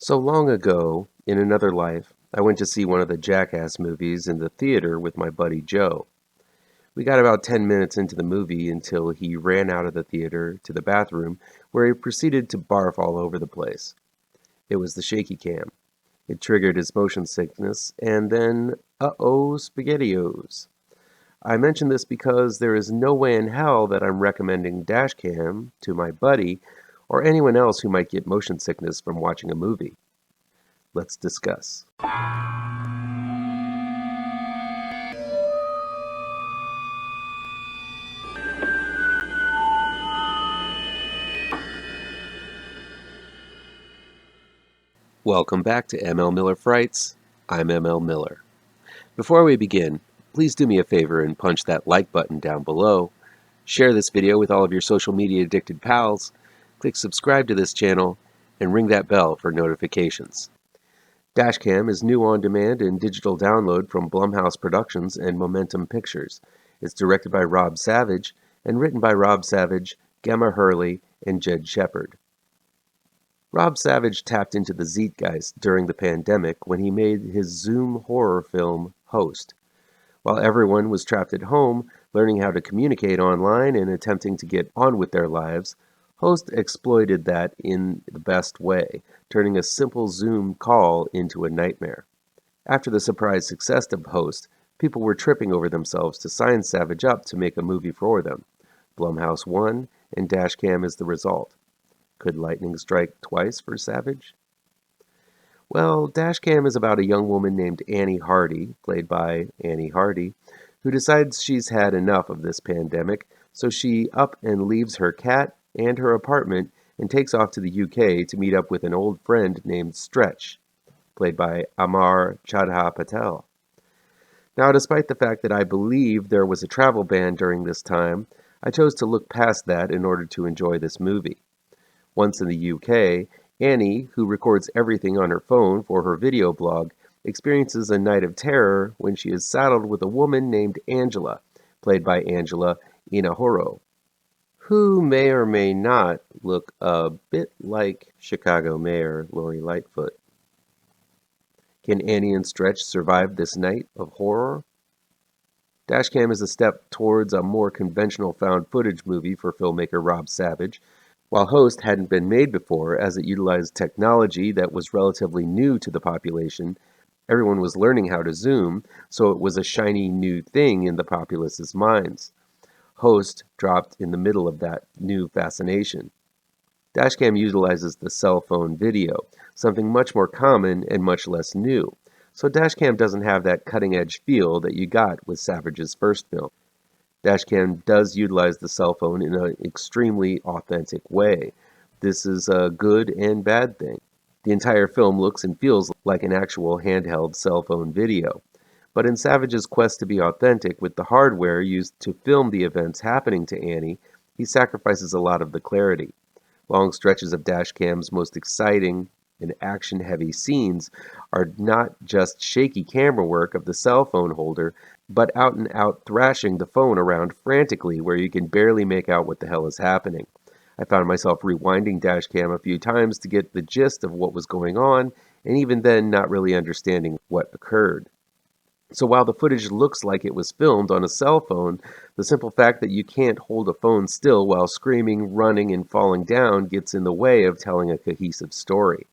So long ago, in another life, I went to see one of the Jackass movies in the theater with my buddy Joe. We got about 10 minutes into the movie until he ran out of the theater to the bathroom where he proceeded to barf all over the place. It was the shaky cam. It triggered his motion sickness, and then, uh-oh, SpaghettiOs. I mention this because there is no way in hell that I'm recommending DASHCAM to my buddy or anyone else who might get motion sickness from watching a movie. Let's discuss. Welcome back to ML Miller Frights. I'm ML Miller. Before we begin, please do me a favor and punch that like button down below. Share this video with all of your social media addicted pals. Click subscribe to this channel and ring that bell for notifications. DASHCAM is new on demand and digital download from Blumhouse Productions and Momentum Pictures. It's directed by Rob Savage and written by Rob Savage, Gemma Hurley, and Jed Shepard. Rob Savage tapped into the zeitgeist during the pandemic when he made his Zoom horror film, Host. While everyone was trapped at home, learning how to communicate online and attempting to get on with their lives, Host exploited that in the best way, turning a simple Zoom call into a nightmare. After the surprise success of Host, people were tripping over themselves to sign Savage up to make a movie for them. Blumhouse won, and DASHCAM is the result. Could lightning strike twice for Savage? Well, DASHCAM is about a young woman named Annie Hardy, played by Annie Hardy, who decides she's had enough of this pandemic, so she up and leaves her cat and her apartment and takes off to the UK to meet up with an old friend named Stretch, played by Amar Chadha Patel. Now, despite the fact that I believe there was a travel ban during this time, I chose to look past that in order to enjoy this movie. Once in the UK, Annie, who records everything on her phone for her video blog, experiences a night of terror when she is saddled with a woman named Angela, played by Angela Inahoro, who may or may not look a bit like Chicago Mayor Lori Lightfoot. Can Annie and Stretch survive this night of horror? DASHCAM is a step towards a more conventional found footage movie for filmmaker Rob Savage, while Host hadn't been made before as it utilized technology that was relatively new to the population. Everyone was learning how to Zoom, so it was a shiny new thing in the populace's minds. Host dropped in the middle of that new fascination. DASHCAM utilizes the cell phone video, something much more common and much less new, so DASHCAM doesn't have that cutting-edge feel that you got with Savage's first film. DASHCAM does utilize the cell phone in an extremely authentic way. This is a good and bad thing. The entire film looks and feels like an actual handheld cell phone video. But in Savage's quest to be authentic with the hardware used to film the events happening to Annie, he sacrifices a lot of the clarity. Long stretches of DASHCAM's most exciting and action-heavy scenes are not just shaky camera work of the cell phone holder, but out-and-out thrashing the phone around frantically where you can barely make out what the hell is happening. I found myself rewinding DASHCAM a few times to get the gist of what was going on, and even then not really understanding what occurred. So while the footage looks like it was filmed on a cell phone, the simple fact that you can't hold a phone still while screaming, running, and falling down gets in the way of telling a cohesive story.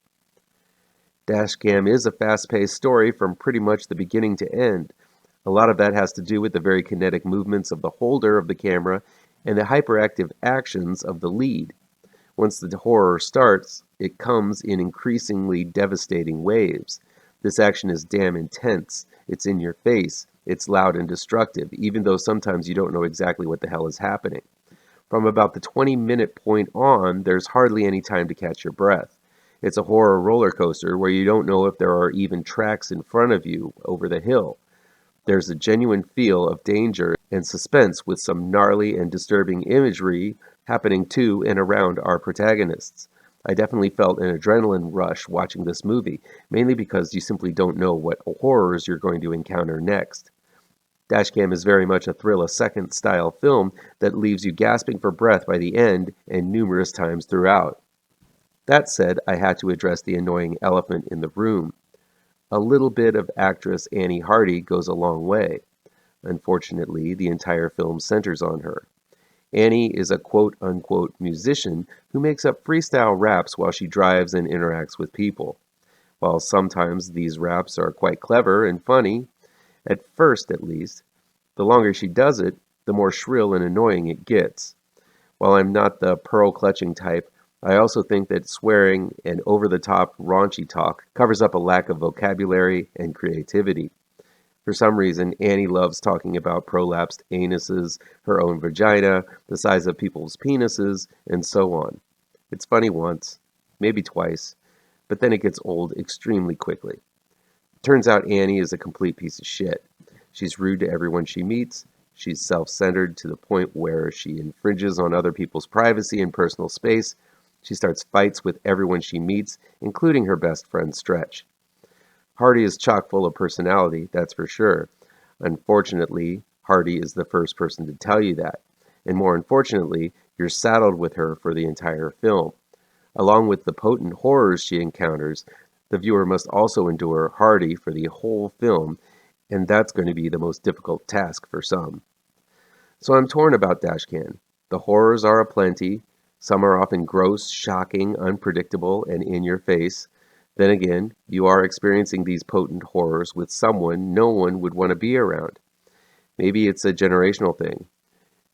DASHCAM is a fast-paced story from pretty much the beginning to end. A lot of that has to do with the very kinetic movements of the holder of the camera and the hyperactive actions of the lead. Once the horror starts, it comes in increasingly devastating waves. This action is damn intense. It's in your face. It's loud and destructive, even though sometimes you don't know exactly what the hell is happening. From about the 20-minute point on, there's hardly any time to catch your breath. It's a horror roller coaster where you don't know if there are even tracks in front of you over the hill. There's a genuine feel of danger and suspense with some gnarly and disturbing imagery happening to and around our protagonists. I definitely felt an adrenaline rush watching this movie, mainly because you simply don't know what horrors you're going to encounter next. DASHCAM is very much a thrill-a-second style film that leaves you gasping for breath by the end and numerous times throughout. That said, I had to address the annoying elephant in the room. A little bit of actress Annie Hardy goes a long way. Unfortunately, the entire film centers on her. Annie is a quote-unquote musician who makes up freestyle raps while she drives and interacts with people. While sometimes these raps are quite clever and funny, at first at least, the longer she does it, the more shrill and annoying it gets. While I'm not the pearl-clutching type, I also think that swearing and over-the-top raunchy talk covers up a lack of vocabulary and creativity. For some reason, Annie loves talking about prolapsed anuses, her own vagina, the size of people's penises, and so on. It's funny once, maybe twice, but then it gets old extremely quickly. Turns out Annie is a complete piece of shit. She's rude to everyone she meets. She's self-centered to the point where she infringes on other people's privacy and personal space. She starts fights with everyone she meets, including her best friend Stretch. Hardy is chock full of personality, that's for sure. Unfortunately, Hardy is the first person to tell you that. And more unfortunately, you're saddled with her for the entire film. Along with the potent horrors she encounters, the viewer must also endure Hardy for the whole film, and that's going to be the most difficult task for some. So I'm torn about DASHCAM. The horrors are aplenty. Some are often gross, shocking, unpredictable, and in your face. Then again, you are experiencing these potent horrors with someone no one would want to be around. Maybe it's a generational thing.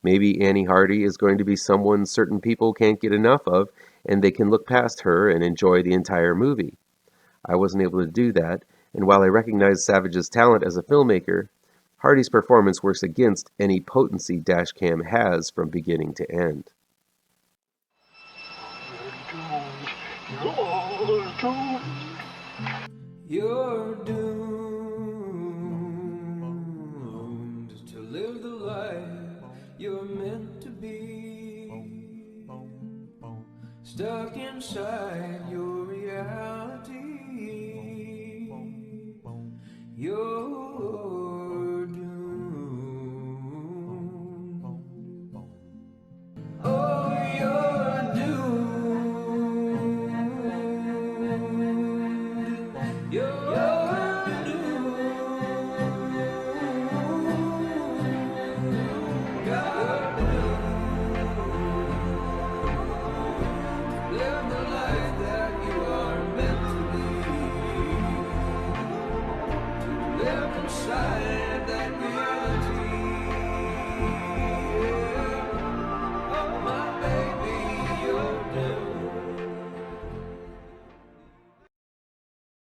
Maybe Annie Hardy is going to be someone certain people can't get enough of, and they can look past her and enjoy the entire movie. I wasn't able to do that, and while I recognize Savage's talent as a filmmaker, Hardy's performance works against any potency DASHCAM has from beginning to end. You're doomed to live the life you're meant to be, stuck inside your